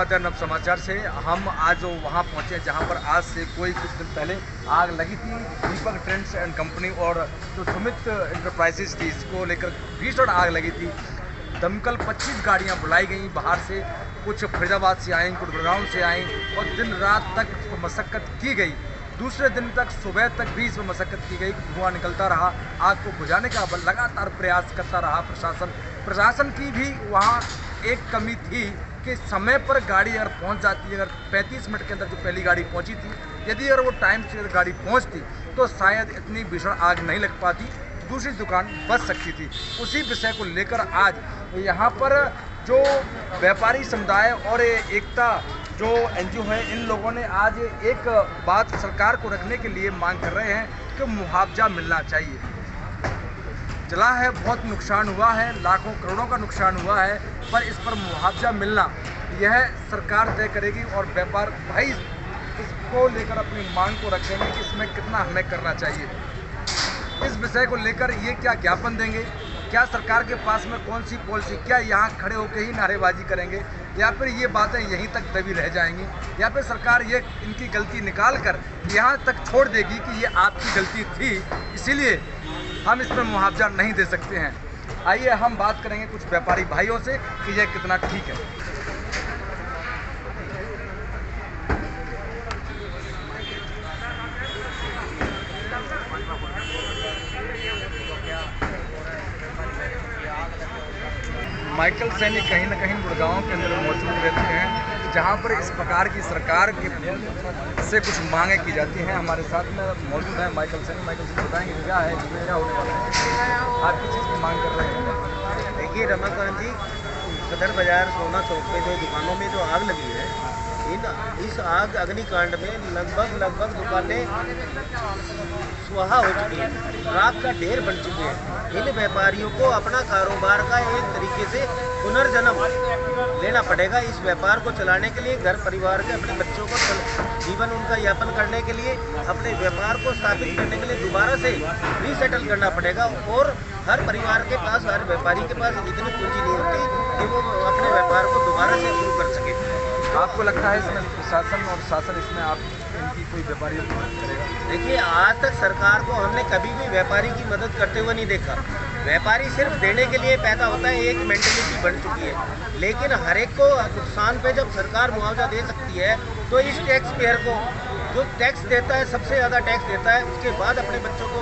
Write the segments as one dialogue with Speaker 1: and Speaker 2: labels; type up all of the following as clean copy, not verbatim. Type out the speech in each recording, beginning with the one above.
Speaker 1: बात है नव समाचार से। हम आज वहां पहुंचे जहां पर आज से कुछ दिन पहले आग लगी थी। दीपक ट्रेड्स एंड कंपनी और जो सुमित इंटरप्राइजेज थी, इसको लेकर भीषण आग लगी थी। दमकल 25 गाड़ियां बुलाई गई बाहर से, कुछ फरीदाबाद से आई, कुछ गुड़गांव से आई और दिन रात तक मशक्क़त की गई। दूसरे दिन तक सुबह तक भी इसमें मशक्क़त की गई, धुआं निकलता रहा। आग को बुझाने का लगातार प्रयास करता रहा प्रशासन की भी वहाँ एक कमी थी कि समय पर गाड़ी अगर पहुंच जाती है, अगर 35 मिनट के अंदर जो पहली गाड़ी पहुंची थी, यदि अगर वो टाइम से गाड़ी पहुंचती तो शायद इतनी भीषण आग नहीं लग पाती, दूसरी दुकान बच सकती थी। उसी विषय को लेकर आज यहाँ पर जो व्यापारी समुदाय और एकता जो एनजीओ है, इन लोगों ने आज एक बात सरकार को रखने के लिए मांग कर रहे हैं कि मुआवजा मिलना चाहिए। जला है, बहुत नुकसान हुआ है, लाखों करोड़ों का नुकसान हुआ है, पर इस पर मुआवजा मिलना यह सरकार तय करेगी और व्यापार भाई इसको लेकर अपनी मांग को रखेंगे कि इसमें कितना हमें करना चाहिए। इस विषय को लेकर ये क्या ज्ञापन देंगे, क्या सरकार के पास में कौन सी पॉलिसी, क्या यहाँ खड़े होकर ही नारेबाजी करेंगे या फिर ये बातें यहीं तक दबी रह जाएंगी, या फिर सरकार ये इनकी गलती निकाल कर यहाँ तक छोड़ देगी कि ये आपकी गलती थी, इसीलिए हम इसमें मुआवजा नहीं दे सकते हैं। आइए हम बात करेंगे कुछ व्यापारी भाइयों से कि यह कितना ठीक है। माइकल सैनी कहीं ना कहीं गुड़गांव के अंदर मौजूद रहते हैं, जहां पर इस प्रकार की सरकार के से कुछ मांगे की जाती हैं। हमारे साथ में मौजूद है माइकल सैनी बताएंगे क्या है, क्या होने वाला है, आप किस चीज़ की मांग कर रहे हैं?
Speaker 2: देखिए रमाकांत जी, सदर बाजार सोना चौक पे जो दुकानों में जो आग लगी है, इस आग अग्निकांड में लगभग दुकानें स्वाहा हो चुकी हैं, राख का ढेर बन चुके हैं। इन व्यापारियों को अपना कारोबार का एक तरीके से पुनर्जन्म लेना पड़ेगा। इस व्यापार को चलाने के लिए, घर परिवार के अपने बच्चों को जीवन उनका यापन करने के लिए, अपने व्यापार को स्थापित करने के लिए दोबारा से रीसेटल करना पड़ेगा। और हर परिवार के पास, हर व्यापारी के पास इतनी पूंजी नहीं होती कि वो अपने व्यापार को दोबारा से शुरू कर सके।
Speaker 1: आपको लगता है इसमें प्रशासन और शासन इसमें आप इनकी कोई व्यापारियों की मदद करेगा?
Speaker 2: देखिए, आज तक सरकार को हमने कभी भी व्यापारी की मदद करते हुए नहीं देखा। व्यापारी सिर्फ देने के लिए पैदा होता है, एक मेंटलिटी बन चुकी है। लेकिन हर एक को नुकसान पे जब सरकार मुआवजा दे सकती है तो इस टैक्स पेयर को, जो टैक्स देता है, सबसे ज़्यादा टैक्स देता है, उसके बाद अपने बच्चों को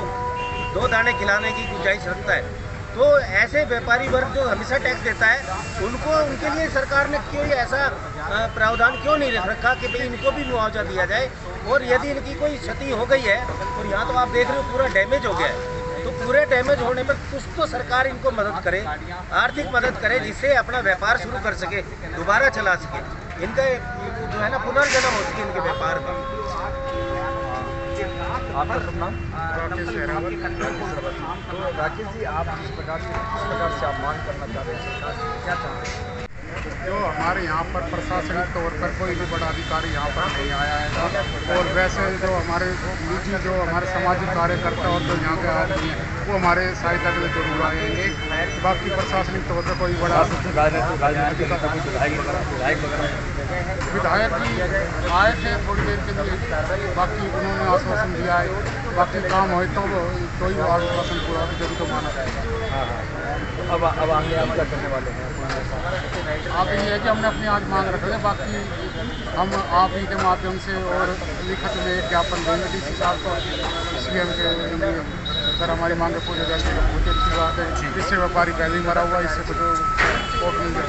Speaker 2: 2 दाने खिलाने की गुंजाइश रखता है। तो ऐसे व्यापारी वर्ग जो हमेशा टैक्स देता है, उनके लिए सरकार ने क्यों ऐसा प्रावधान क्यों नहीं रखा कि भाई इनको भी मुआवजा दिया जाए। और यदि इनकी कोई क्षति हो गई है, और यहाँ तो आप देख रहे हो पूरा डैमेज हो गया है, तो पूरे डैमेज होने पर कुछ तो सरकार इनको मदद करे, आर्थिक मदद करे, जिससे अपना व्यापार शुरू कर सके, दोबारा चला सके, इनका जो है ना पुनर्जन्म हो सके इनके व्यापार का।
Speaker 1: आपका शुभ नाम? राकेश शेरावत। तो राकेश जी, आप किस प्रकार से आप मांग करना चाहते हैं सरकार से, क्या चाहते हैं?
Speaker 3: जो हमारे यहाँ पर प्रशासनिक तौर पर कोई भी बड़ा अधिकारी यहाँ पर नहीं आया है, और वैसे जो हमारे निजी जो हमारे सामाजिक कार्यकर्ता और जो यहाँ के आदमी हैं वो हमारे सहायता के लिए जरूर आए। बाकी प्रशासनिक तौर पर कोई बड़ा विधायक भी आए थे थोड़ी देर के लिए, बाकी उन्होंने आश्वासन दिया है, बाकी काम हो तो कोई आश्वासन पूरा जरूर तो माना जाएगा।
Speaker 1: अब आगे आप क्या करने वाले हैं?
Speaker 3: आगे ये है कि हमने अपनी आज मांग रखी है, बाकी हम आप ही के माध्यम से और लिखित में एक ज्ञापन देंगे डीसी साहब को, सीएम के। अगर हमारी मांगें पूरी हो जाएगी तो बहुत अच्छी बात है। इससे व्यापारी पहले ही मरा हुआ, इससे कुछ वोट नहीं जाए।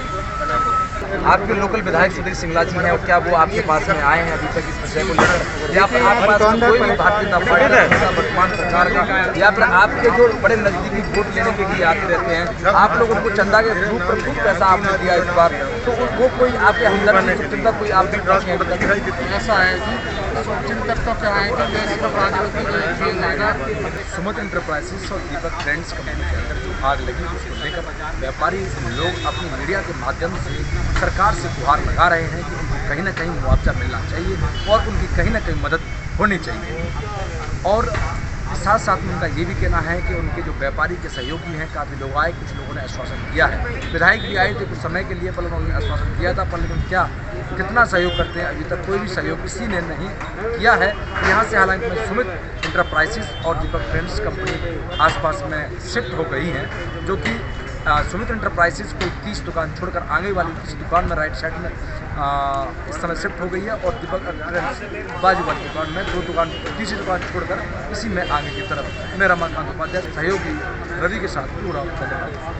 Speaker 1: आपके लोकल विधायक सुधीर सिंगला जी हैं, और क्या वो आपके पास में आए हैं अभी तक इस विषय को लेकर, या फिर आपके पास कोई भी भारतीय जनता पार्टी वर्तमान सरकार का, या फिर आपके जो बड़े नजदीकी वोट लेने के लिए आते रहते हैं, आप लोग उनको चंदा के रूप पर खूब पैसा आपने दिया इस बार, तो वो कोई आपके हमदर्द चिंता कोई आप
Speaker 3: ऐसा है कि चिंतक तो क्या है कि देश का राजनीति जाएगा।
Speaker 1: सुमित इंटरप्राइजेज और दीपक ट्रेड्स कंपनी के अंदर जो आग लगी, उसको लेकर व्यापारी लोग अपनी मीडिया के माध्यम से सरकार से गुहार लगा रहे हैं कि उनको कहीं ना कहीं मुआवजा मिलना चाहिए और उनकी कहीं ना कहीं मदद होनी चाहिए। और साथ साथ में उनका ये भी कहना है कि उनके जो व्यापारी के सहयोगी हैं, काफ़ी लोग आए, कुछ लोगों ने आश्वासन दिया है, विधायक भी आए थे कुछ समय के लिए, पर उन्होंने आश्वासन दिया था, पर लेकिन क्या कितना सहयोग करते हैं अभी तक कोई भी सहयोग किसी ने नहीं किया है। यहाँ से हालांकि सुमित इंटरप्राइजेस और दीपक ट्रेंड्स कंपनी आसपास में शिफ्ट हो गई हैं, जो कि सुमित इंटरप्राइजेस को 30 दुकान छोड़कर आगे वाली किसी दुकान में राइट साइड में इस समय शिफ्ट हो गई है, और दीपक ट्रेंड्स बाजू वाली दुकान में 2 दुकान, तीसरी दुकान छोड़कर इसी में आगे की तरफ। मैं रमाकांत उपाध्याय, सहयोगी रवि के साथ पूरा।